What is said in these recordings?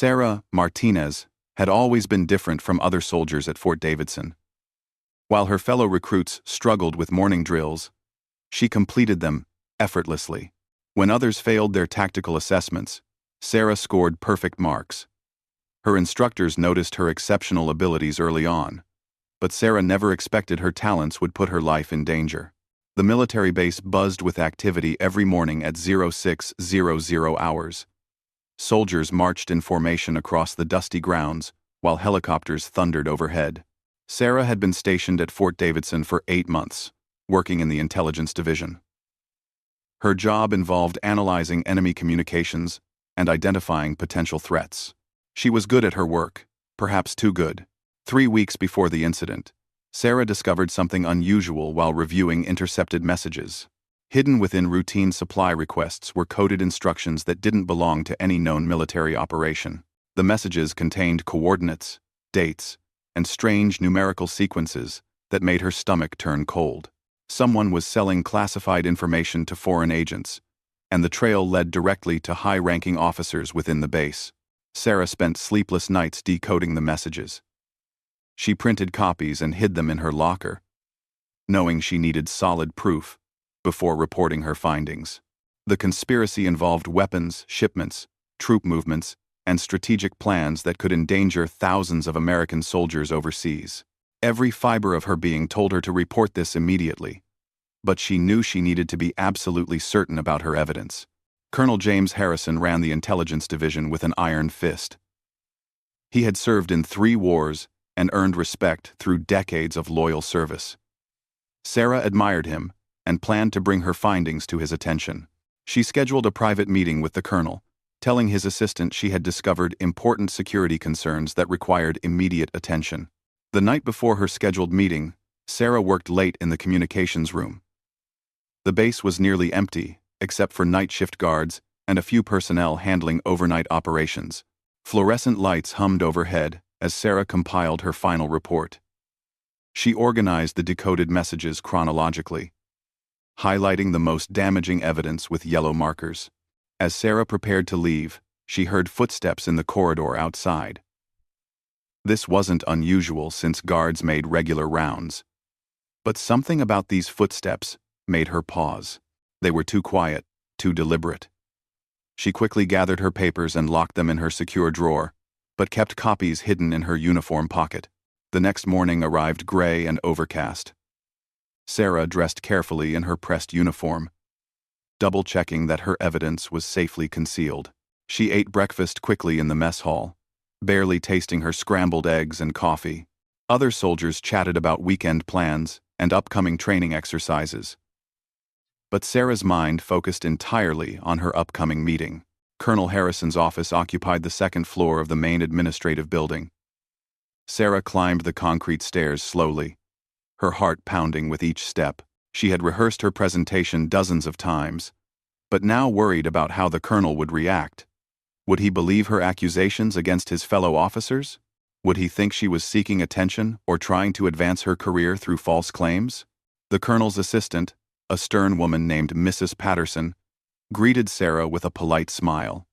Sarah Martinez had always been different from other soldiers at Fort Davidson. While her fellow recruits struggled with morning drills, she completed them effortlessly. When others failed their tactical assessments, Sarah scored perfect marks. Her instructors noticed her exceptional abilities early on, but Sarah never expected her talents would put her life in danger. The military base buzzed with activity every morning at 0600 hours. Soldiers marched in formation across the dusty grounds, while helicopters thundered overhead. Sarah had been stationed at Fort Davidson for 8 months, working in the intelligence division. Her job involved analyzing enemy communications and identifying potential threats. She was good at her work, perhaps too good. 3 weeks before the incident, Sarah discovered something unusual while reviewing intercepted messages. Hidden within routine supply requests were coded instructions that didn't belong to any known military operation. The messages contained coordinates, dates, and strange numerical sequences that made her stomach turn cold. Someone was selling classified information to foreign agents, and the trail led directly to high-ranking officers within the base. Sarah spent sleepless nights decoding the messages. She printed copies and hid them in her locker, knowing she needed solid proof before reporting her findings. The conspiracy involved weapons, shipments, troop movements, and strategic plans that could endanger thousands of American soldiers overseas. Every fiber of her being told her to report this immediately, but she knew she needed to be absolutely certain about her evidence. Colonel James Harrison ran the intelligence division with an iron fist. He had served in 3 wars and earned respect through decades of loyal service. Sarah admired him and planned to bring her findings to his attention. She scheduled a private meeting with the colonel, telling his assistant she had discovered important security concerns that required immediate attention. The night before her scheduled meeting, Sarah worked late in the communications room. The base was nearly empty, except for night shift guards and a few personnel handling overnight operations. Fluorescent lights hummed overhead as Sarah compiled her final report. She organized the decoded messages chronologically, highlighting the most damaging evidence with yellow markers. As Sarah prepared to leave, she heard footsteps in the corridor outside. This wasn't unusual since guards made regular rounds, but something about these footsteps made her pause. They were too quiet, too deliberate. She quickly gathered her papers and locked them in her secure drawer, but kept copies hidden in her uniform pocket. The next morning arrived gray and overcast. Sarah dressed carefully in her pressed uniform, double-checking that her evidence was safely concealed. She ate breakfast quickly in the mess hall, barely tasting her scrambled eggs and coffee. Other soldiers chatted about weekend plans and upcoming training exercises. But Sarah's mind focused entirely on her upcoming meeting. Colonel Harrison's office occupied the 2nd floor of the main administrative building. Sarah climbed the concrete stairs slowly, her heart pounding with each step. She had rehearsed her presentation dozens of times, but now worried about how the colonel would react. Would he believe her accusations against his fellow officers? Would he think she was seeking attention or trying to advance her career through false claims? The colonel's assistant, a stern woman named Mrs. Patterson, greeted Sarah with a polite smile.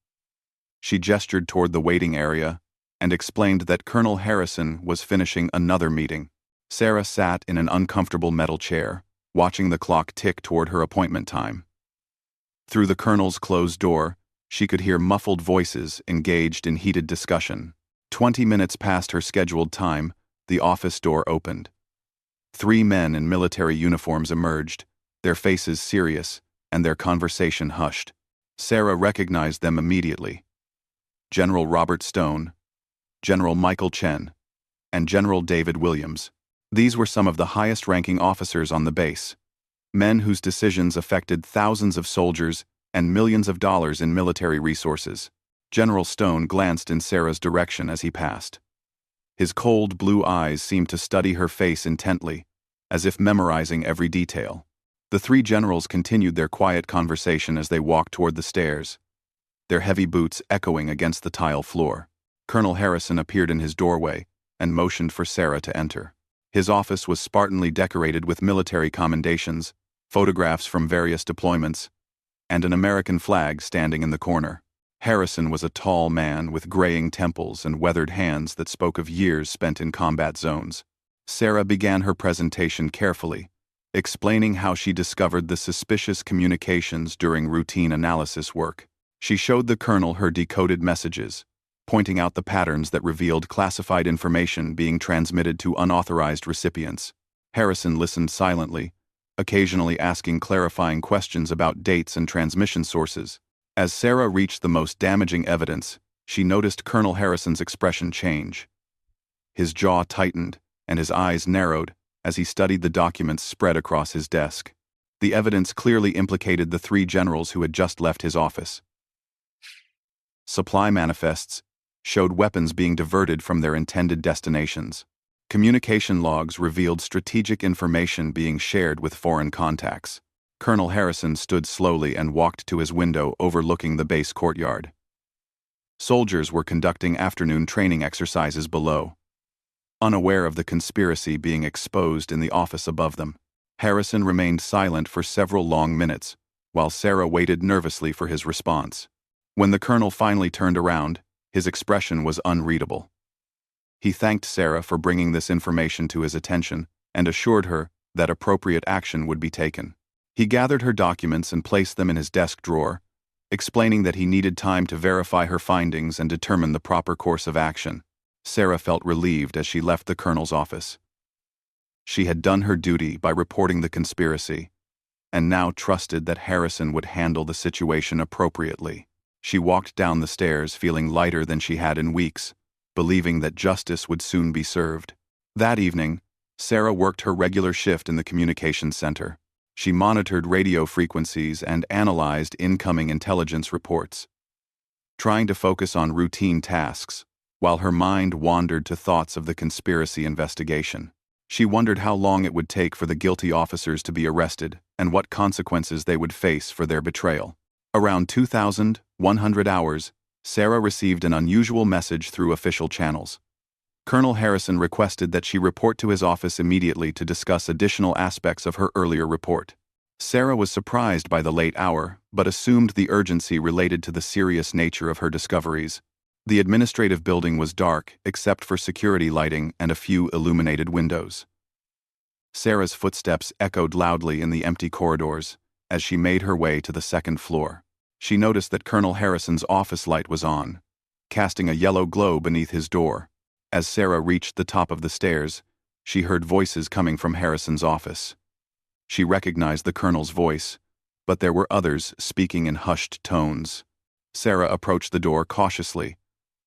She gestured toward the waiting area and explained that Colonel Harrison was finishing another meeting. Sarah sat in an uncomfortable metal chair, watching the clock tick toward her appointment time. Through the colonel's closed door, she could hear muffled voices engaged in heated discussion. 20 minutes past her scheduled time, the office door opened. 3 men in military uniforms emerged, their faces serious and their conversation hushed. Sarah recognized them immediately. General Robert Stone, General Michael Chen, and General David Williams. These were some of the highest-ranking officers on the base, men whose decisions affected thousands of soldiers and millions of dollars in military resources. General Stone glanced in Sarah's direction as he passed. His cold blue eyes seemed to study her face intently, as if memorizing every detail. The 3 generals continued their quiet conversation as they walked toward the stairs, their heavy boots echoing against the tile floor. Colonel Harrison appeared in his doorway and motioned for Sarah to enter. His office was spartanly decorated with military commendations, photographs from various deployments, and an American flag standing in the corner. Harrison was a tall man with graying temples and weathered hands that spoke of years spent in combat zones. Sarah began her presentation carefully, explaining how she discovered the suspicious communications during routine analysis work. She showed the colonel her decoded messages, pointing out the patterns that revealed classified information being transmitted to unauthorized recipients. Harrison listened silently, occasionally asking clarifying questions about dates and transmission sources. As Sarah reached the most damaging evidence, she noticed Colonel Harrison's expression change. His jaw tightened, and his eyes narrowed as he studied the documents spread across his desk. The evidence clearly implicated the three generals who had just left his office. Supply manifests showed weapons being diverted from their intended destinations. Communication logs revealed strategic information being shared with foreign contacts. Colonel Harrison stood slowly and walked to his window overlooking the base courtyard. Soldiers were conducting afternoon training exercises below, unaware of the conspiracy being exposed in the office above them. Harrison remained silent for several long minutes, while Sarah waited nervously for his response. When the colonel finally turned around, his expression was unreadable. He thanked Sarah for bringing this information to his attention and assured her that appropriate action would be taken. He gathered her documents and placed them in his desk drawer, explaining that he needed time to verify her findings and determine the proper course of action. Sarah felt relieved as she left the colonel's office. She had done her duty by reporting the conspiracy, and now trusted that Harrison would handle the situation appropriately. She walked down the stairs feeling lighter than she had in weeks, believing that justice would soon be served. That evening, Sarah worked her regular shift in the communications center. She monitored radio frequencies and analyzed incoming intelligence reports, trying to focus on routine tasks, while her mind wandered to thoughts of the conspiracy investigation. She wondered how long it would take for the guilty officers to be arrested and what consequences they would face for their betrayal. Around 2,100 hours, Sarah received an unusual message through official channels. Colonel Harrison requested that she report to his office immediately to discuss additional aspects of her earlier report. Sarah was surprised by the late hour, but assumed the urgency related to the serious nature of her discoveries. The administrative building was dark, except for security lighting and a few illuminated windows. Sarah's footsteps echoed loudly in the empty corridors as she made her way to the second floor. She noticed that Colonel Harrison's office light was on, casting a yellow glow beneath his door. As Sarah reached the top of the stairs, she heard voices coming from Harrison's office. She recognized the colonel's voice, but there were others speaking in hushed tones. Sarah approached the door cautiously,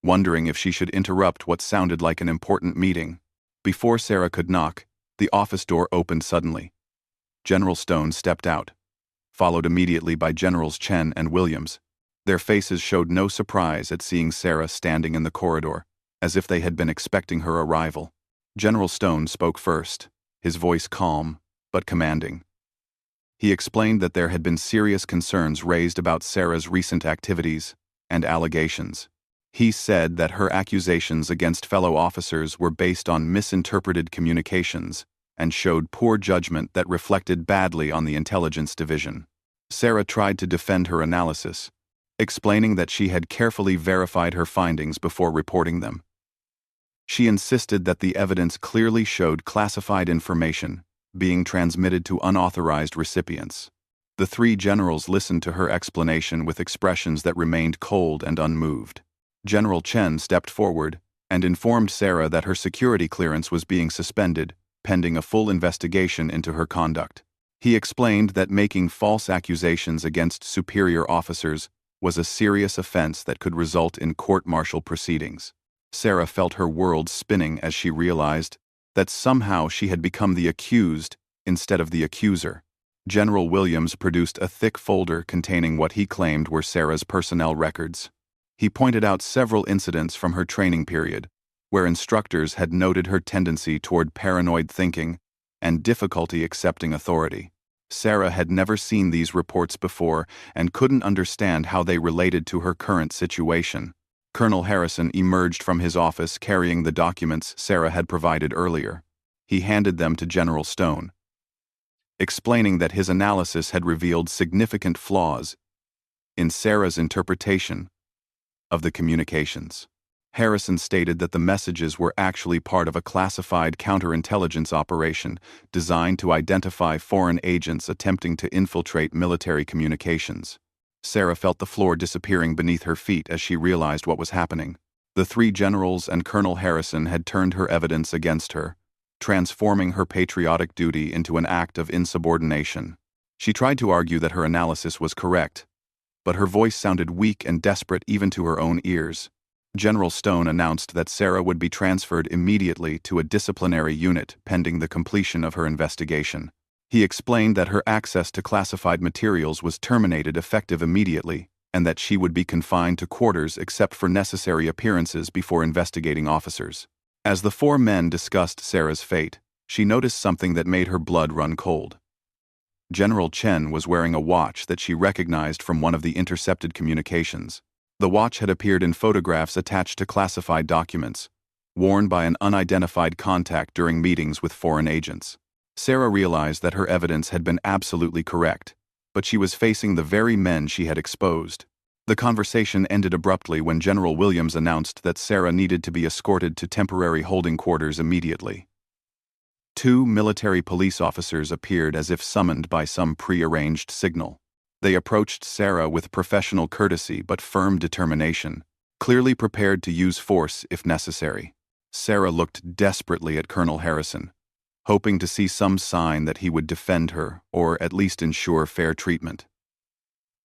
wondering if she should interrupt what sounded like an important meeting. Before Sarah could knock, the office door opened suddenly. General Stone stepped out, followed immediately by Generals Chen and Williams. Their faces showed no surprise at seeing Sarah standing in the corridor, as if they had been expecting her arrival. General Stone spoke first, his voice calm but commanding. He explained that there had been serious concerns raised about Sarah's recent activities and allegations. He said that her accusations against fellow officers were based on misinterpreted communications and showed poor judgment that reflected badly on the intelligence division. Sarah tried to defend her analysis, explaining that she had carefully verified her findings before reporting them. She insisted that the evidence clearly showed classified information being transmitted to unauthorized recipients. The three generals listened to her explanation with expressions that remained cold and unmoved. General Chen stepped forward and informed Sarah that her security clearance was being suspended, pending a full investigation into her conduct. He explained that making false accusations against superior officers was a serious offense that could result in court-martial proceedings. Sarah felt her world spinning as she realized that somehow she had become the accused instead of the accuser. General Williams produced a thick folder containing what he claimed were Sarah's personnel records. He pointed out several incidents from her training period, where instructors had noted her tendency toward paranoid thinking and difficulty accepting authority. Sarah had never seen these reports before and couldn't understand how they related to her current situation. Colonel Harrison emerged from his office carrying the documents Sarah had provided earlier. He handed them to General Stone, explaining that his analysis had revealed significant flaws in Sarah's interpretation of the communications. Harrison stated that the messages were actually part of a classified counterintelligence operation designed to identify foreign agents attempting to infiltrate military communications. Sarah felt the floor disappearing beneath her feet as she realized what was happening. The three generals and Colonel Harrison had turned her evidence against her, transforming her patriotic duty into an act of insubordination. She tried to argue that her analysis was correct, but her voice sounded weak and desperate even to her own ears. General Stone announced that Sarah would be transferred immediately to a disciplinary unit pending the completion of her investigation. He explained that her access to classified materials was terminated effective immediately, and that she would be confined to quarters except for necessary appearances before investigating officers. As the four men discussed Sarah's fate, she noticed something that made her blood run cold. General Chen was wearing a watch that she recognized from one of the intercepted communications. The watch had appeared in photographs attached to classified documents, worn by an unidentified contact during meetings with foreign agents. Sarah realized that her evidence had been absolutely correct, but she was facing the very men she had exposed. The conversation ended abruptly when General Williams announced that Sarah needed to be escorted to temporary holding quarters immediately. Two military police officers appeared as if summoned by some pre-arranged signal. They approached Sarah with professional courtesy but firm determination, clearly prepared to use force if necessary. Sarah looked desperately at Colonel Harrison, hoping to see some sign that he would defend her or at least ensure fair treatment.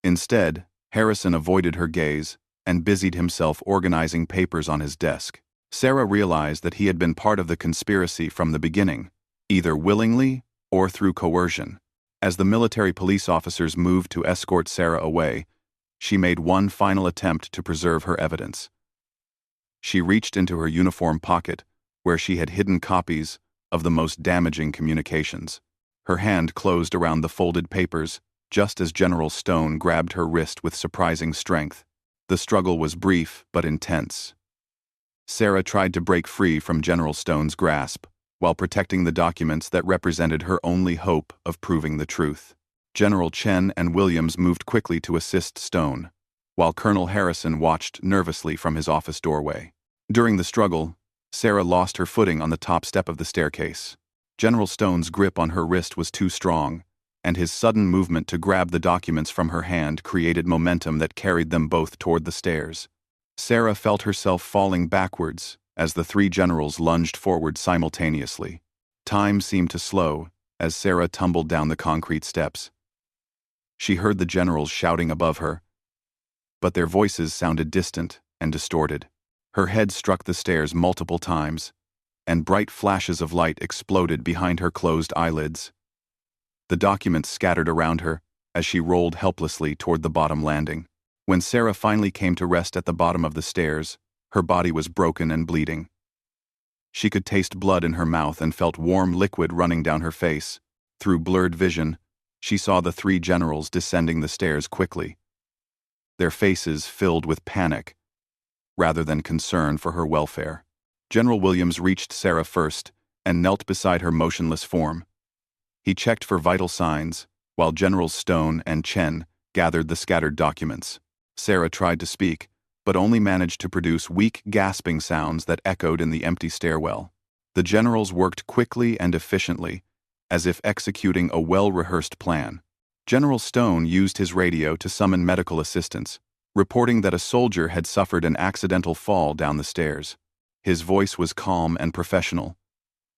Instead, Harrison avoided her gaze and busied himself organizing papers on his desk. Sarah realized that he had been part of the conspiracy from the beginning, either willingly or through coercion. As the military police officers moved to escort Sarah away, she made one final attempt to preserve her evidence. She reached into her uniform pocket, where she had hidden copies of the most damaging communications. Her hand closed around the folded papers, just as General Stone grabbed her wrist with surprising strength. The struggle was brief but intense. Sarah tried to break free from General Stone's grasp, while protecting the documents that represented her only hope of proving the truth. General Chen and Williams moved quickly to assist Stone, while Colonel Harrison watched nervously from his office doorway. During the struggle, Sarah lost her footing on the top step of the staircase. General Stone's grip on her wrist was too strong, and his sudden movement to grab the documents from her hand created momentum that carried them both toward the stairs. Sarah felt herself falling backwards as the three generals lunged forward simultaneously. Time seemed to slow as Sarah tumbled down the concrete steps. She heard the generals shouting above her, but their voices sounded distant and distorted. Her head struck the stairs multiple times, and bright flashes of light exploded behind her closed eyelids. The documents scattered around her as she rolled helplessly toward the bottom landing. When Sarah finally came to rest at the bottom of the stairs, her body was broken and bleeding. She could taste blood in her mouth and felt warm liquid running down her face. Through blurred vision, she saw the three generals descending the stairs quickly, their faces filled with panic, rather than concern for her welfare. General Williams reached Sarah first and knelt beside her motionless form. He checked for vital signs, while Generals Stone and Chen gathered the scattered documents. Sarah tried to speak, but only managed to produce weak, gasping sounds that echoed in the empty stairwell. The generals worked quickly and efficiently, as if executing a well-rehearsed plan. General Stone used his radio to summon medical assistance, reporting that a soldier had suffered an accidental fall down the stairs. His voice was calm and professional,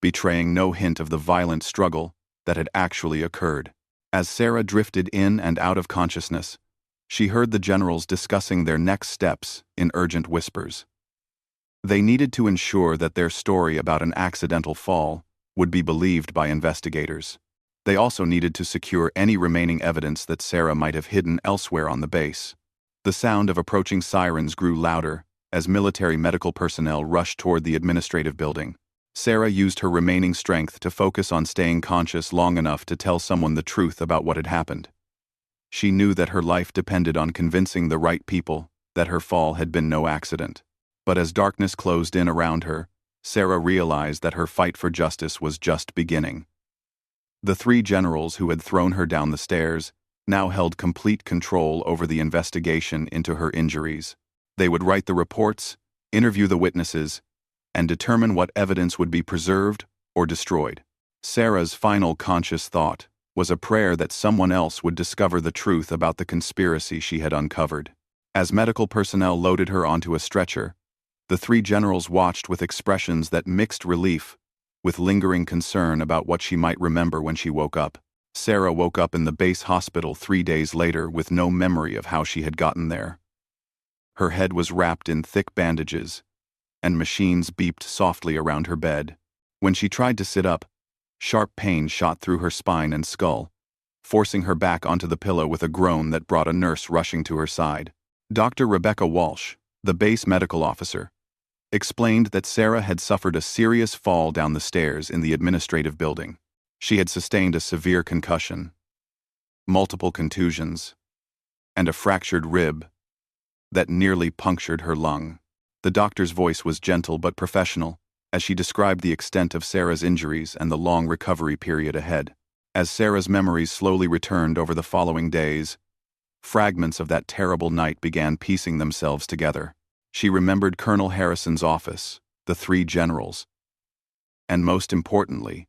betraying no hint of the violent struggle that had actually occurred. As Sarah drifted in and out of consciousness, she heard the generals discussing their next steps in urgent whispers. They needed to ensure that their story about an accidental fall would be believed by investigators. They also needed to secure any remaining evidence that Sarah might have hidden elsewhere on the base. The sound of approaching sirens grew louder as military medical personnel rushed toward the administrative building. Sarah used her remaining strength to focus on staying conscious long enough to tell someone the truth about what had happened. She knew that her life depended on convincing the right people that her fall had been no accident. But as darkness closed in around her, Sarah realized that her fight for justice was just beginning. The three generals who had thrown her down the stairs now held complete control over the investigation into her injuries. They would write the reports, interview the witnesses, and determine what evidence would be preserved or destroyed. Sarah's final conscious thought was a prayer that someone else would discover the truth about the conspiracy she had uncovered. As medical personnel loaded her onto a stretcher, the three generals watched with expressions that mixed relief with lingering concern about what she might remember when she woke up. Sarah woke up in the base hospital 3 days later with no memory of how she had gotten there. Her head was wrapped in thick bandages, and machines beeped softly around her bed. When she tried to sit up, sharp pain shot through her spine and skull, forcing her back onto the pillow with a groan that brought a nurse rushing to her side. Dr. Rebecca Walsh, the base medical officer, explained that Sarah had suffered a serious fall down the stairs in the administrative building. She had sustained a severe concussion, multiple contusions, and a fractured rib that nearly punctured her lung. The doctor's voice was gentle but professional as she described the extent of Sarah's injuries and the long recovery period ahead. As Sarah's memories slowly returned over the following days, fragments of that terrible night began piecing themselves together. She remembered Colonel Harrison's office, the three generals, and most importantly,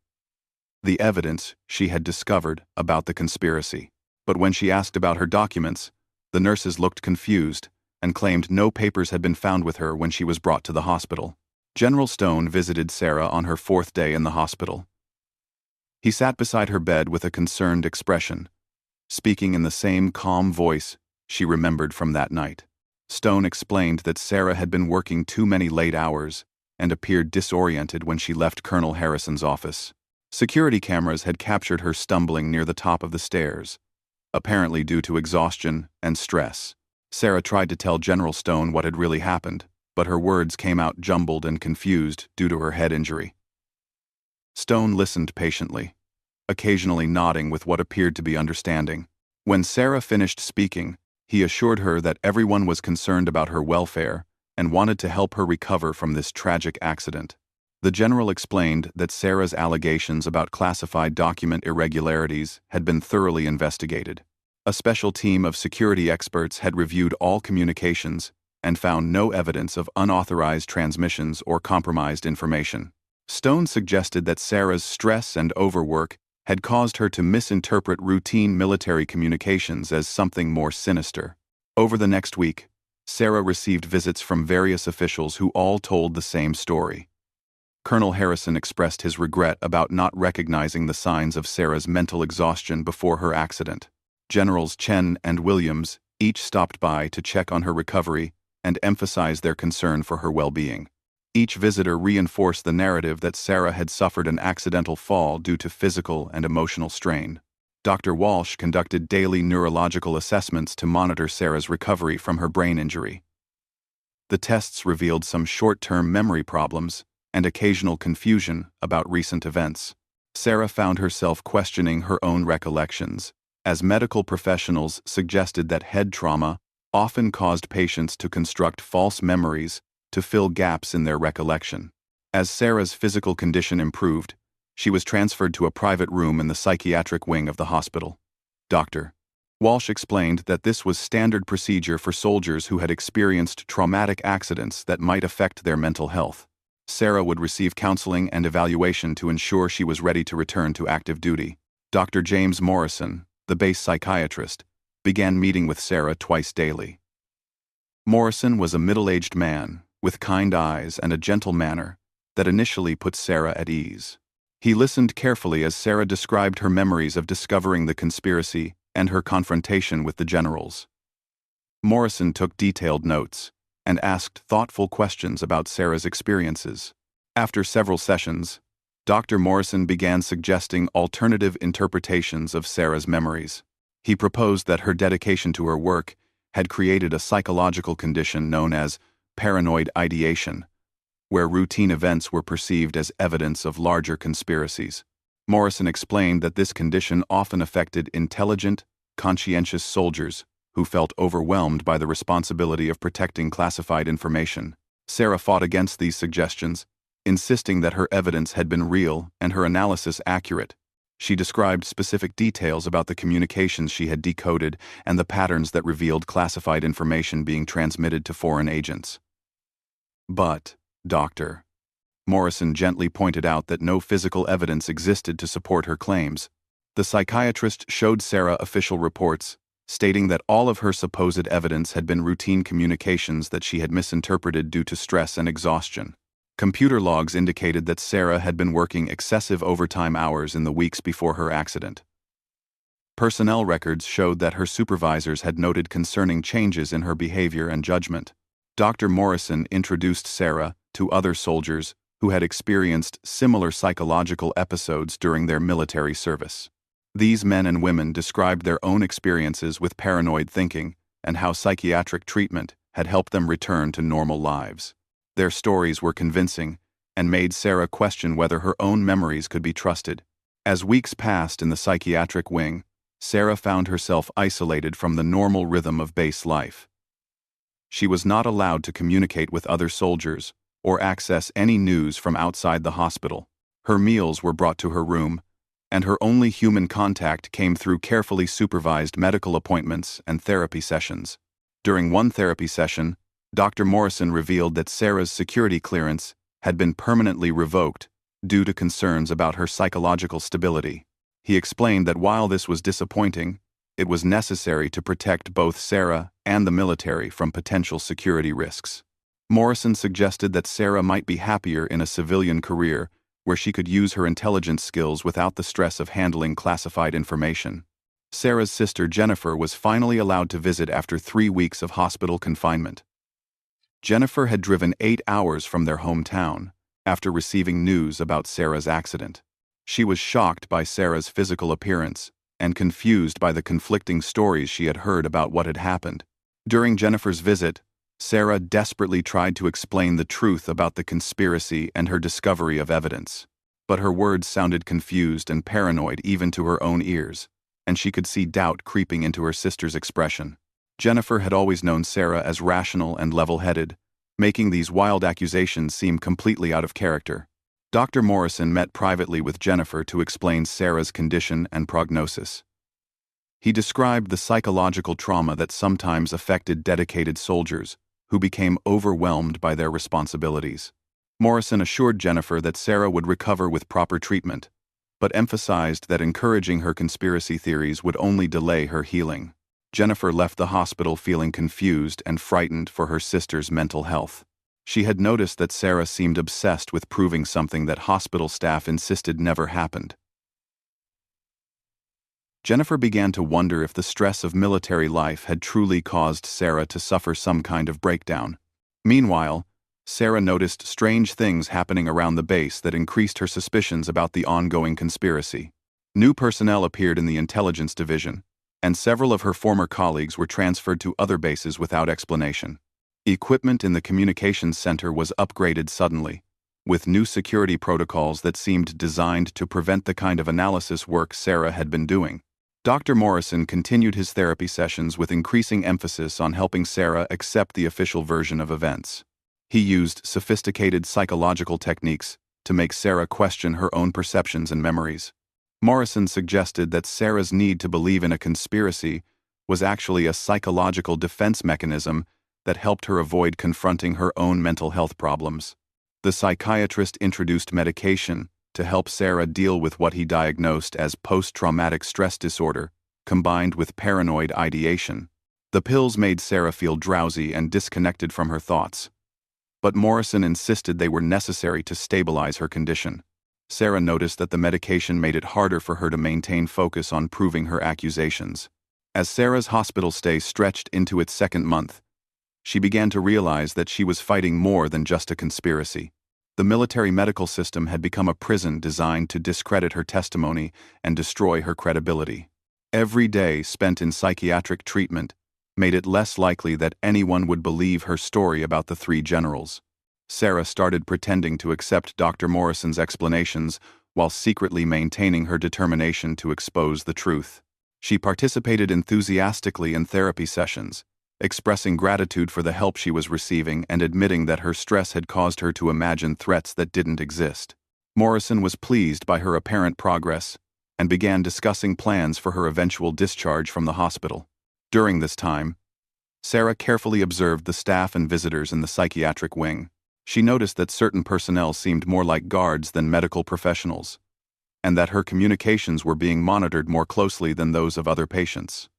the evidence she had discovered about the conspiracy. But when she asked about her documents, the nurses looked confused and claimed no papers had been found with her when she was brought to the hospital. General Stone visited Sarah on her 4th day in the hospital. He sat beside her bed with a concerned expression, speaking in the same calm voice she remembered from that night. Stone explained that Sarah had been working too many late hours and appeared disoriented when she left Colonel Harrison's office. Security cameras had captured her stumbling near the top of the stairs, apparently due to exhaustion and stress. Sarah tried to tell General Stone what had really happened, but her words came out jumbled and confused due to her head injury. Stone listened patiently, occasionally nodding with what appeared to be understanding. When Sarah finished speaking, he assured her that everyone was concerned about her welfare and wanted to help her recover from this tragic accident. The general explained that Sarah's allegations about classified document irregularities had been thoroughly investigated. A special team of security experts had reviewed all communications and found no evidence of unauthorized transmissions or compromised information. Stone suggested that Sarah's stress and overwork had caused her to misinterpret routine military communications as something more sinister. Over the next week, Sarah received visits from various officials who all told the same story. Colonel Harrison expressed his regret about not recognizing the signs of Sarah's mental exhaustion before her accident. Generals Chen and Williams each stopped by to check on her recovery and emphasize their concern for her well-being. Each visitor reinforced the narrative that Sarah had suffered an accidental fall due to physical and emotional strain. Dr. Walsh conducted daily neurological assessments to monitor Sarah's recovery from her brain injury. The tests revealed some short-term memory problems and occasional confusion about recent events. Sarah found herself questioning her own recollections, as medical professionals suggested that head trauma often caused patients to construct false memories to fill gaps in their recollection. As Sarah's physical condition improved, she was transferred to a private room in the psychiatric wing of the hospital. Dr. Walsh explained that this was standard procedure for soldiers who had experienced traumatic accidents that might affect their mental health. Sarah would receive counseling and evaluation to ensure she was ready to return to active duty. Dr. James Morrison, the base psychiatrist, began meeting with Sarah twice daily. Morrison was a middle-aged man with kind eyes and a gentle manner that initially put Sarah at ease. He listened carefully as Sarah described her memories of discovering the conspiracy and her confrontation with the generals. Morrison took detailed notes and asked thoughtful questions about Sarah's experiences. After several sessions, Dr. Morrison began suggesting alternative interpretations of Sarah's memories. He proposed that her dedication to her work had created a psychological condition known as paranoid ideation, where routine events were perceived as evidence of larger conspiracies. Morrison explained that this condition often affected intelligent, conscientious soldiers who felt overwhelmed by the responsibility of protecting classified information. Sarah fought against these suggestions, insisting that her evidence had been real and her analysis accurate. She described specific details about the communications she had decoded and the patterns that revealed classified information being transmitted to foreign agents. But, Dr. Morrison gently pointed out that no physical evidence existed to support her claims. The psychiatrist showed Sarah official reports, stating that all of her supposed evidence had been routine communications that she had misinterpreted due to stress and exhaustion. Computer logs indicated that Sarah had been working excessive overtime hours in the weeks before her accident. Personnel records showed that her supervisors had noted concerning changes in her behavior and judgment. Dr. Morrison introduced Sarah to other soldiers who had experienced similar psychological episodes during their military service. These men and women described their own experiences with paranoid thinking and how psychiatric treatment had helped them return to normal lives. Their stories were convincing and made Sarah question whether her own memories could be trusted. As weeks passed in the psychiatric wing, Sarah found herself isolated from the normal rhythm of base life. She was not allowed to communicate with other soldiers or access any news from outside the hospital. Her meals were brought to her room, and her only human contact came through carefully supervised medical appointments and therapy sessions. During one therapy session, Dr. Morrison revealed that Sarah's security clearance had been permanently revoked due to concerns about her psychological stability. He explained that while this was disappointing, it was necessary to protect both Sarah and the military from potential security risks. Morrison suggested that Sarah might be happier in a civilian career where she could use her intelligence skills without the stress of handling classified information. Sarah's sister Jennifer was finally allowed to visit after 3 weeks of hospital confinement. Jennifer had driven 8 hours from their hometown after receiving news about Sarah's accident. She was shocked by Sarah's physical appearance and confused by the conflicting stories she had heard about what had happened. During Jennifer's visit, Sarah desperately tried to explain the truth about the conspiracy and her discovery of evidence. But her words sounded confused and paranoid even to her own ears, and she could see doubt creeping into her sister's expression. Jennifer had always known Sarah as rational and level-headed, making these wild accusations seem completely out of character. Dr. Morrison met privately with Jennifer to explain Sarah's condition and prognosis. He described the psychological trauma that sometimes affected dedicated soldiers who became overwhelmed by their responsibilities. Morrison assured Jennifer that Sarah would recover with proper treatment, but emphasized that encouraging her conspiracy theories would only delay her healing. Jennifer left the hospital feeling confused and frightened for her sister's mental health. She had noticed that Sarah seemed obsessed with proving something that hospital staff insisted never happened. Jennifer began to wonder if the stress of military life had truly caused Sarah to suffer some kind of breakdown. Meanwhile, Sarah noticed strange things happening around the base that increased her suspicions about the ongoing conspiracy. New personnel appeared in the intelligence division, and several of her former colleagues were transferred to other bases without explanation. Equipment in the communications center was upgraded suddenly, with new security protocols that seemed designed to prevent the kind of analysis work Sarah had been doing. Dr. Morrison continued his therapy sessions with increasing emphasis on helping Sarah accept the official version of events. He used sophisticated psychological techniques to make Sarah question her own perceptions and memories. Morrison suggested that Sarah's need to believe in a conspiracy was actually a psychological defense mechanism that helped her avoid confronting her own mental health problems. The psychiatrist introduced medication to help Sarah deal with what he diagnosed as post-traumatic stress disorder, combined with paranoid ideation. The pills made Sarah feel drowsy and disconnected from her thoughts. But Morrison insisted they were necessary to stabilize her condition. Sarah noticed that the medication made it harder for her to maintain focus on proving her accusations. As Sarah's hospital stay stretched into its 2nd month, she began to realize that she was fighting more than just a conspiracy. The military medical system had become a prison designed to discredit her testimony and destroy her credibility. Every day spent in psychiatric treatment made it less likely that anyone would believe her story about the 3 generals. Sarah started pretending to accept Dr. Morrison's explanations while secretly maintaining her determination to expose the truth. She participated enthusiastically in therapy sessions, expressing gratitude for the help she was receiving and admitting that her stress had caused her to imagine threats that didn't exist. Morrison was pleased by her apparent progress and began discussing plans for her eventual discharge from the hospital. During this time, Sarah carefully observed the staff and visitors in the psychiatric wing. She noticed that certain personnel seemed more like guards than medical professionals, and that her communications were being monitored more closely than those of other patients.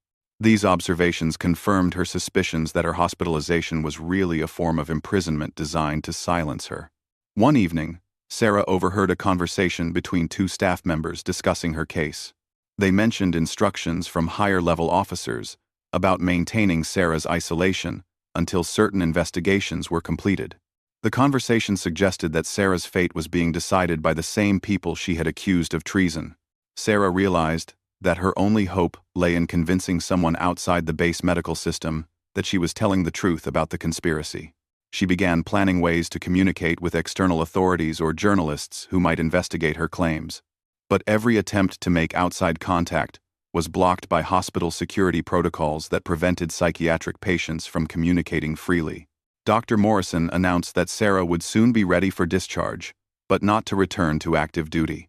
These observations confirmed her suspicions that her hospitalization was really a form of imprisonment designed to silence her. One evening, Sarah overheard a conversation between two staff members discussing her case. They mentioned instructions from higher-level officers about maintaining Sarah's isolation until certain investigations were completed. The conversation suggested that Sarah's fate was being decided by the same people she had accused of treason. Sarah realized that her only hope lay in convincing someone outside the base medical system that she was telling the truth about the conspiracy. She began planning ways to communicate with external authorities or journalists who might investigate her claims. But every attempt to make outside contact was blocked by hospital security protocols that prevented psychiatric patients from communicating freely. Dr. Morrison announced that Sarah would soon be ready for discharge, but not to return to active duty.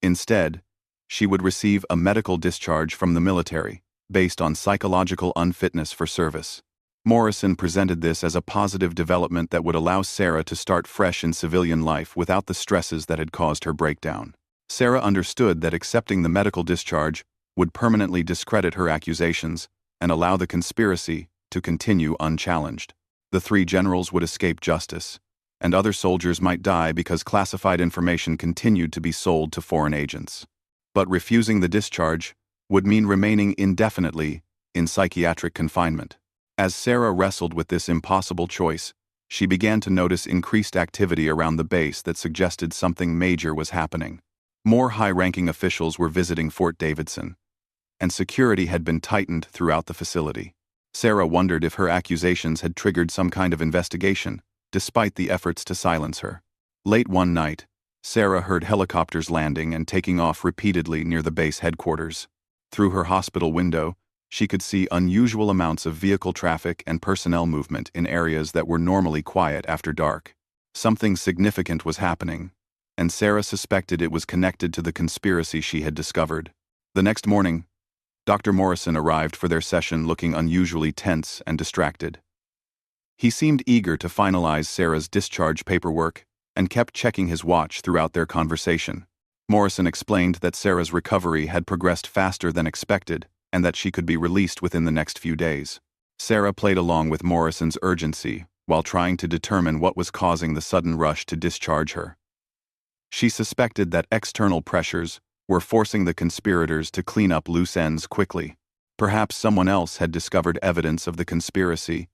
Instead, she would receive a medical discharge from the military, based on psychological unfitness for service. Morrison presented this as a positive development that would allow Sarah to start fresh in civilian life without the stresses that had caused her breakdown. Sarah understood that accepting the medical discharge would permanently discredit her accusations and allow the conspiracy to continue unchallenged. The three generals would escape justice, and other soldiers might die because classified information continued to be sold to foreign agents. But refusing the discharge would mean remaining indefinitely in psychiatric confinement. As Sarah wrestled with this impossible choice, she began to notice increased activity around the base that suggested something major was happening. More high-ranking officials were visiting Fort Davidson, and security had been tightened throughout the facility. Sarah wondered if her accusations had triggered some kind of investigation, despite the efforts to silence her. Late one night, Sarah heard helicopters landing and taking off repeatedly near the base headquarters. Through her hospital window, she could see unusual amounts of vehicle traffic and personnel movement in areas that were normally quiet after dark. Something significant was happening, and Sarah suspected it was connected to the conspiracy she had discovered. The next morning, Dr. Morrison arrived for their session looking unusually tense and distracted. He seemed eager to finalize Sarah's discharge paperwork and kept checking his watch throughout their conversation. Morrison explained that Sarah's recovery had progressed faster than expected and that she could be released within the next few days. Sarah played along with Morrison's urgency while trying to determine what was causing the sudden rush to discharge her. She suspected that external pressures were forcing the conspirators to clean up loose ends quickly. Perhaps someone else had discovered evidence of the conspiracy,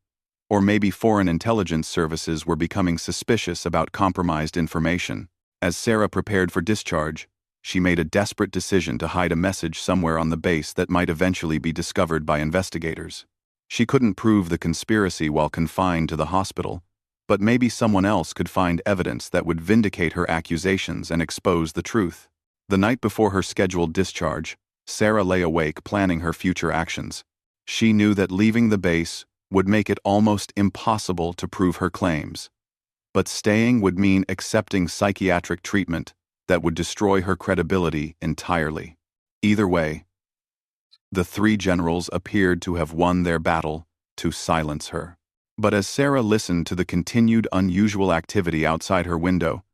or maybe foreign intelligence services were becoming suspicious about compromised information. As Sarah prepared for discharge, she made a desperate decision to hide a message somewhere on the base that might eventually be discovered by investigators. She couldn't prove the conspiracy while confined to the hospital, but maybe someone else could find evidence that would vindicate her accusations and expose the truth. The night before her scheduled discharge, Sarah lay awake planning her future actions. She knew that leaving the base would make it almost impossible to prove her claims, but staying would mean accepting psychiatric treatment that would destroy her credibility entirely. Either way, the three generals appeared to have won their battle to silence her. But as Sarah listened to the continued unusual activity outside her window,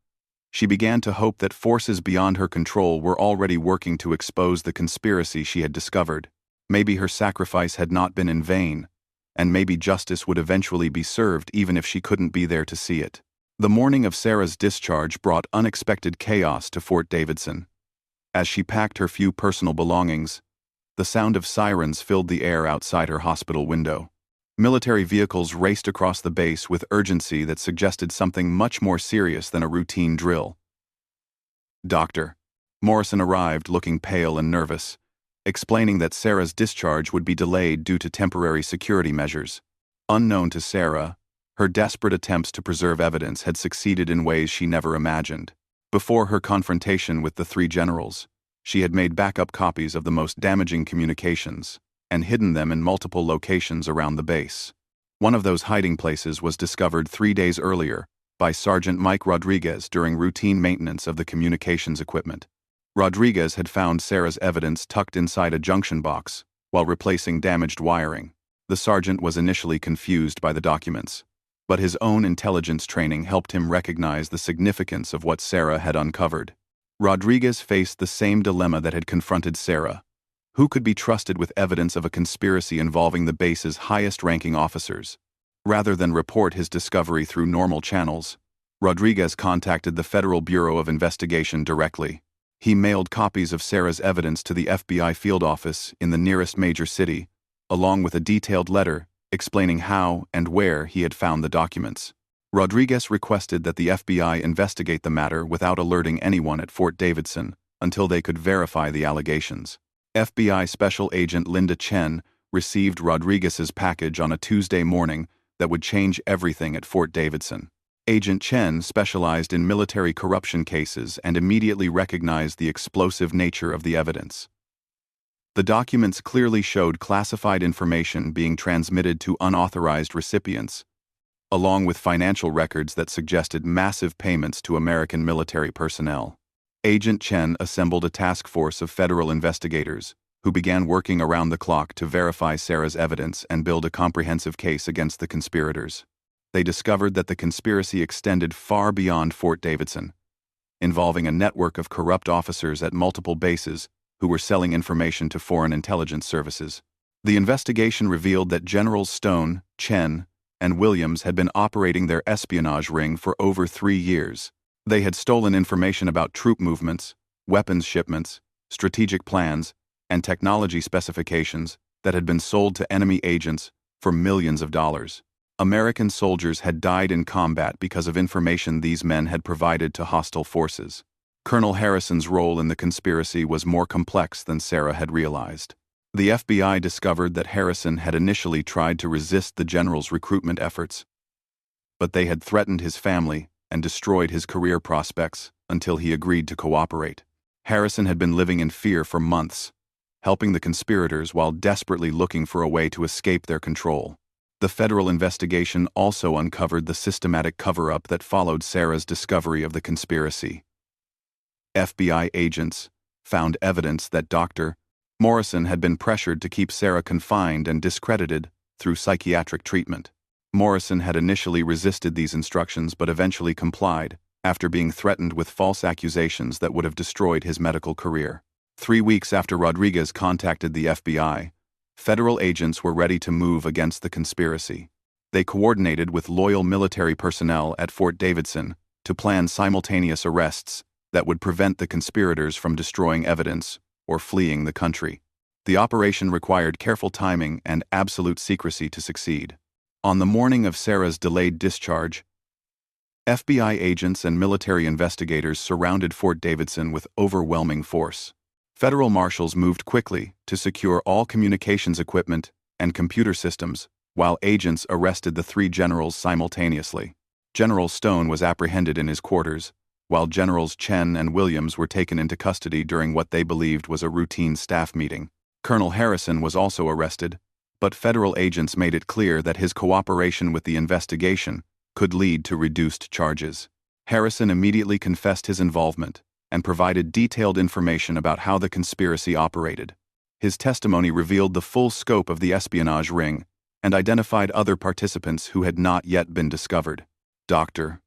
she began to hope that forces beyond her control were already working to expose the conspiracy she had discovered. Maybe her sacrifice had not been in vain, and maybe justice would eventually be served even if she couldn't be there to see it. The morning of Sarah's discharge brought unexpected chaos to Fort Davidson. As she packed her few personal belongings, the sound of sirens filled the air outside her hospital window. Military vehicles raced across the base with urgency that suggested something much more serious than a routine drill. Dr. Morrison arrived looking pale and nervous, explaining that Sarah's discharge would be delayed due to temporary security measures. Unknown to Sarah, her desperate attempts to preserve evidence had succeeded in ways she never imagined. Before her confrontation with the three generals, she had made backup copies of the most damaging communications and hidden them in multiple locations around the base. One of those hiding places was discovered 3 days earlier by Sergeant Mike Rodriguez during routine maintenance of the communications equipment. Rodriguez had found Sarah's evidence tucked inside a junction box, while replacing damaged wiring. The sergeant was initially confused by the documents, but his own intelligence training helped him recognize the significance of what Sarah had uncovered. Rodriguez faced the same dilemma that had confronted Sarah. Who could be trusted with evidence of a conspiracy involving the base's highest-ranking officers? Rather than report his discovery through normal channels, Rodriguez contacted the Federal Bureau of Investigation directly. He mailed copies of Sarah's evidence to the FBI field office in the nearest major city, along with a detailed letter explaining how and where he had found the documents. Rodriguez requested that the FBI investigate the matter without alerting anyone at Fort Davidson until they could verify the allegations. FBI Special Agent Linda Chen received Rodriguez's package on a Tuesday morning that would change everything at Fort Davidson. Agent Chen specialized in military corruption cases and immediately recognized the explosive nature of the evidence. The documents clearly showed classified information being transmitted to unauthorized recipients, along with financial records that suggested massive payments to American military personnel. Agent Chen assembled a task force of federal investigators, who began working around the clock to verify Sarah's evidence and build a comprehensive case against the conspirators. They discovered that the conspiracy extended far beyond Fort Davidson, involving a network of corrupt officers at multiple bases who were selling information to foreign intelligence services. The investigation revealed that Generals Stone, Chen, and Williams had been operating their espionage ring for over 3 years. They had stolen information about troop movements, weapons shipments, strategic plans, and technology specifications that had been sold to enemy agents for millions of dollars. American soldiers had died in combat because of information these men had provided to hostile forces. Colonel Harrison's role in the conspiracy was more complex than Sarah had realized. The FBI discovered that Harrison had initially tried to resist the general's recruitment efforts, but they had threatened his family and destroyed his career prospects until he agreed to cooperate. Harrison had been living in fear for months, helping the conspirators while desperately looking for a way to escape their control. The federal investigation also uncovered the systematic cover-up that followed Sarah's discovery of the conspiracy. FBI agents found evidence that Dr. Morrison had been pressured to keep Sarah confined and discredited through psychiatric treatment. Morrison had initially resisted these instructions but eventually complied, after being threatened with false accusations that would have destroyed his medical career. 3 weeks after Rodriguez contacted the FBI, federal agents were ready to move against the conspiracy. They coordinated with loyal military personnel at Fort Davidson to plan simultaneous arrests that would prevent the conspirators from destroying evidence or fleeing the country. The operation required careful timing and absolute secrecy to succeed. On the morning of Sarah's delayed discharge, FBI agents and military investigators surrounded Fort Davidson with overwhelming force. Federal marshals moved quickly to secure all communications equipment and computer systems, while agents arrested the 3 generals simultaneously. General Stone was apprehended in his quarters, while Generals Chen and Williams were taken into custody during what they believed was a routine staff meeting. Colonel Harrison was also arrested, but federal agents made it clear that his cooperation with the investigation could lead to reduced charges. Harrison immediately confessed his involvement and provided detailed information about how the conspiracy operated. His testimony revealed the full scope of the espionage ring and identified other participants who had not yet been discovered. Dr.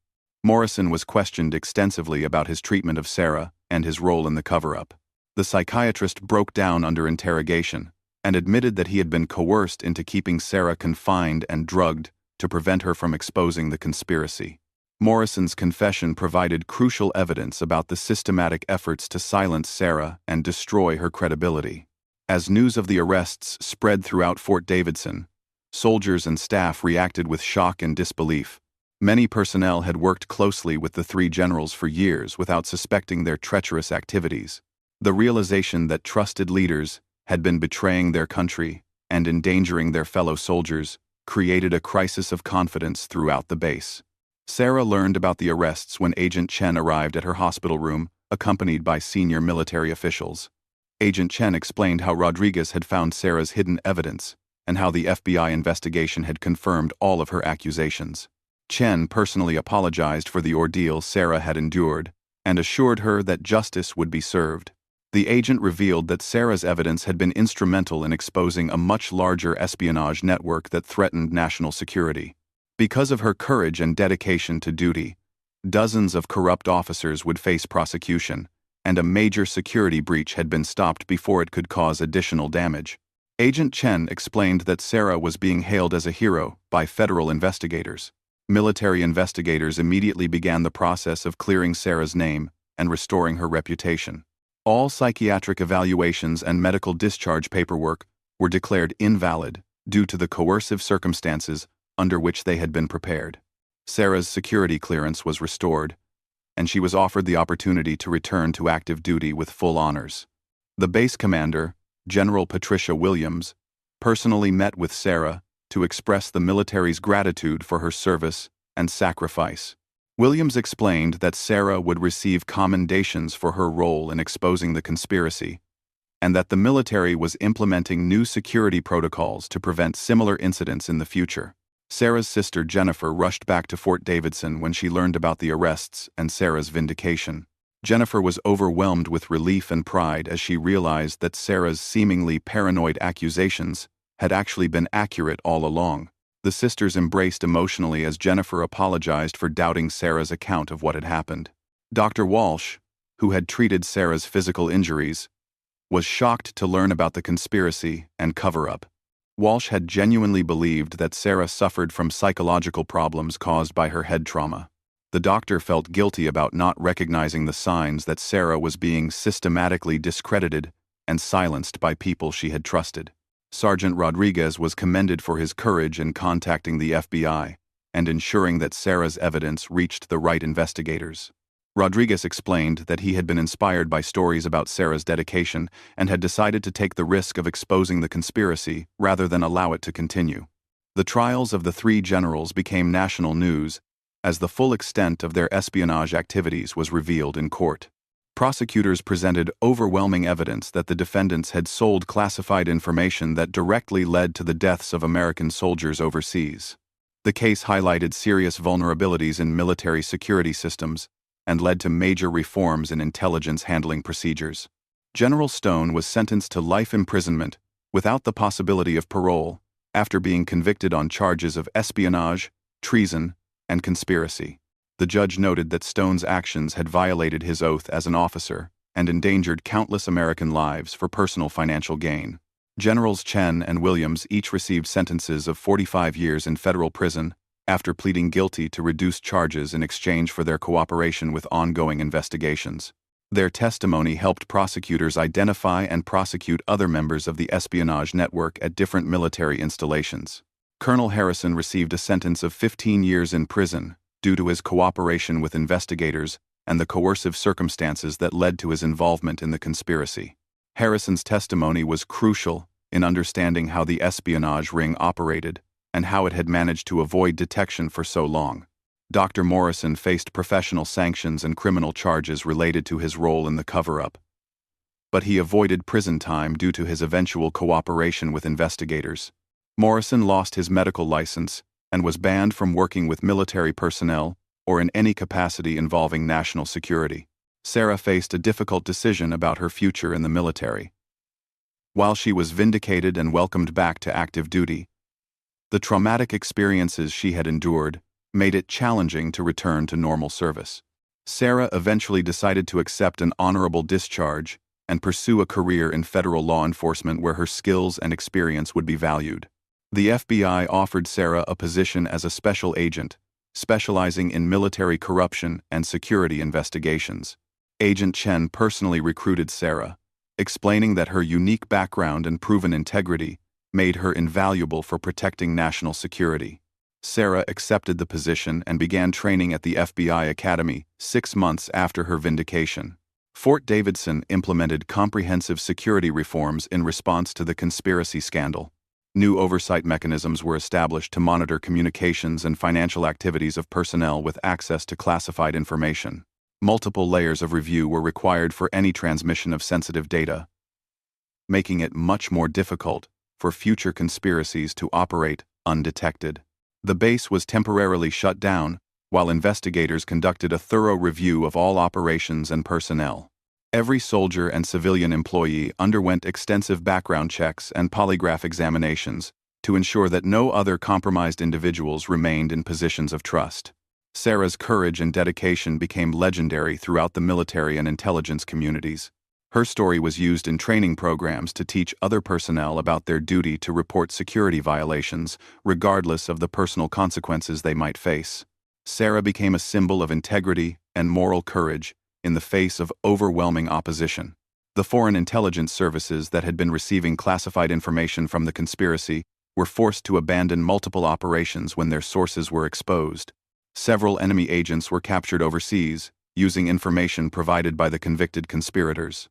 Morrison was questioned extensively about his treatment of Sarah and his role in the cover-up. The psychiatrist broke down under interrogation and admitted that he had been coerced into keeping Sarah confined and drugged to prevent her from exposing the conspiracy. Morrison's confession provided crucial evidence about the systematic efforts to silence Sarah and destroy her credibility. As news of the arrests spread throughout Fort Davidson, soldiers and staff reacted with shock and disbelief. Many personnel had worked closely with the 3 generals for years without suspecting their treacherous activities. The realization that trusted leaders had been betraying their country and endangering their fellow soldiers created a crisis of confidence throughout the base. Sarah learned about the arrests when Agent Chen arrived at her hospital room, accompanied by senior military officials. Agent Chen explained how Rodriguez had found Sarah's hidden evidence and how the FBI investigation had confirmed all of her accusations. Chen personally apologized for the ordeal Sarah had endured and assured her that justice would be served. The agent revealed that Sarah's evidence had been instrumental in exposing a much larger espionage network that threatened national security. Because of her courage and dedication to duty, dozens of corrupt officers would face prosecution, and a major security breach had been stopped before it could cause additional damage. Agent Chen explained that Sarah was being hailed as a hero by federal investigators. Military investigators immediately began the process of clearing Sarah's name and restoring her reputation. All psychiatric evaluations and medical discharge paperwork were declared invalid due to the coercive circumstances under which they had been prepared. Sarah's security clearance was restored, and she was offered the opportunity to return to active duty with full honors. The base commander, General Patricia Williams, personally met with Sarah to express the military's gratitude for her service and sacrifice. Williams explained that Sarah would receive commendations for her role in exposing the conspiracy, and that the military was implementing new security protocols to prevent similar incidents in the future. Sarah's sister Jennifer rushed back to Fort Davidson when she learned about the arrests and Sarah's vindication. Jennifer was overwhelmed with relief and pride as she realized that Sarah's seemingly paranoid accusations had actually been accurate all along. The sisters embraced emotionally as Jennifer apologized for doubting Sarah's account of what had happened. Dr. Walsh, who had treated Sarah's physical injuries, was shocked to learn about the conspiracy and cover-up. Walsh had genuinely believed that Sarah suffered from psychological problems caused by her head trauma. The doctor felt guilty about not recognizing the signs that Sarah was being systematically discredited and silenced by people she had trusted. Sergeant Rodriguez was commended for his courage in contacting the FBI and ensuring that Sarah's evidence reached the right investigators. Rodriguez explained that he had been inspired by stories about Sarah's dedication and had decided to take the risk of exposing the conspiracy rather than allow it to continue. The trials of the three generals became national news as the full extent of their espionage activities was revealed in court. Prosecutors presented overwhelming evidence that the defendants had sold classified information that directly led to the deaths of American soldiers overseas. The case highlighted serious vulnerabilities in military security systems and led to major reforms in intelligence handling procedures. General Stone was sentenced to life imprisonment without the possibility of parole after being convicted on charges of espionage, treason, and conspiracy. The judge noted that Stone's actions had violated his oath as an officer and endangered countless American lives for personal financial gain. Generals Chen and Williams each received sentences of 45 years in federal prison after pleading guilty to reduced charges in exchange for their cooperation with ongoing investigations. Their testimony helped prosecutors identify and prosecute other members of the espionage network at different military installations. Colonel Harrison received a sentence of 15 years in prison due to his cooperation with investigators and the coercive circumstances that led to his involvement in the conspiracy. Harrison's testimony was crucial in understanding how the espionage ring operated and how it had managed to avoid detection for so long. Dr. Morrison faced professional sanctions and criminal charges related to his role in the cover-up, but he avoided prison time due to his eventual cooperation with investigators. Morrison lost his medical license and was banned from working with military personnel or in any capacity involving national security. Sarah faced a difficult decision about her future in the military. While she was vindicated and welcomed back to active duty, the traumatic experiences she had endured made it challenging to return to normal service. Sarah eventually decided to accept an honorable discharge and pursue a career in federal law enforcement where her skills and experience would be valued. The FBI offered Sarah a position as a special agent, specializing in military corruption and security investigations. Agent Chen personally recruited Sarah, explaining that her unique background and proven integrity made her invaluable for protecting national security. Sarah accepted the position and began training at the FBI Academy 6 months after her vindication. Fort Davidson implemented comprehensive security reforms in response to the conspiracy scandal. New oversight mechanisms were established to monitor communications and financial activities of personnel with access to classified information. Multiple layers of review were required for any transmission of sensitive data, making it much more difficult for future conspiracies to operate undetected. The base was temporarily shut down while investigators conducted a thorough review of all operations and personnel. Every soldier and civilian employee underwent extensive background checks and polygraph examinations to ensure that no other compromised individuals remained in positions of trust. Sarah's courage and dedication became legendary throughout the military and intelligence communities. Her story was used in training programs to teach other personnel about their duty to report security violations, regardless of the personal consequences they might face. Sarah became a symbol of integrity and moral courage in the face of overwhelming opposition. The foreign intelligence services that had been receiving classified information from the conspiracy were forced to abandon multiple operations when their sources were exposed. Several enemy agents were captured overseas, using information provided by the convicted conspirators.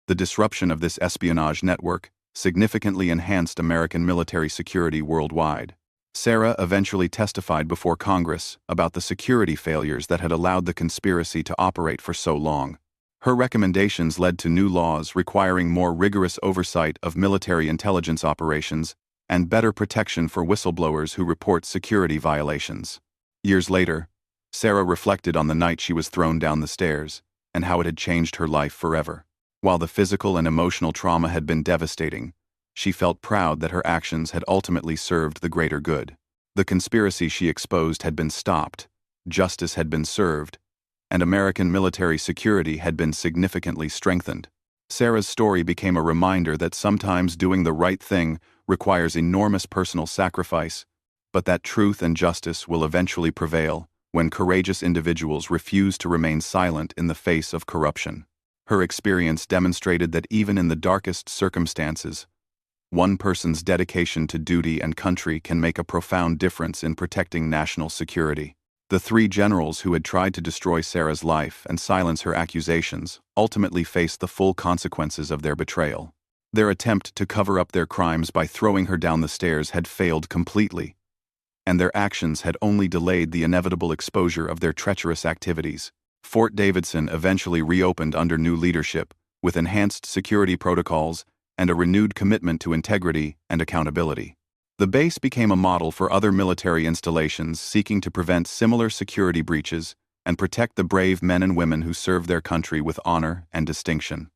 The disruption of this espionage network significantly enhanced American military security worldwide. Sarah eventually testified before Congress about the security failures that had allowed the conspiracy to operate for so long. Her recommendations led to new laws requiring more rigorous oversight of military intelligence operations and better protection for whistleblowers who report security violations. Years later, Sarah reflected on the night she was thrown down the stairs and how it had changed her life forever. While the physical and emotional trauma had been devastating, she felt proud that her actions had ultimately served the greater good. The conspiracy she exposed had been stopped, justice had been served, and American military security had been significantly strengthened. Sarah's story became a reminder that sometimes doing the right thing requires enormous personal sacrifice, but that truth and justice will eventually prevail when courageous individuals refuse to remain silent in the face of corruption. Her experience demonstrated that even in the darkest circumstances, one person's dedication to duty and country can make a profound difference in protecting national security. The three generals who had tried to destroy Sarah's life and silence her accusations ultimately faced the full consequences of their betrayal. Their attempt to cover up their crimes by throwing her down the stairs had failed completely, and their actions had only delayed the inevitable exposure of their treacherous activities. Fort Davidson eventually reopened under new leadership, with enhanced security protocols and a renewed commitment to integrity and accountability. The base became a model for other military installations seeking to prevent similar security breaches and protect the brave men and women who serve their country with honor and distinction.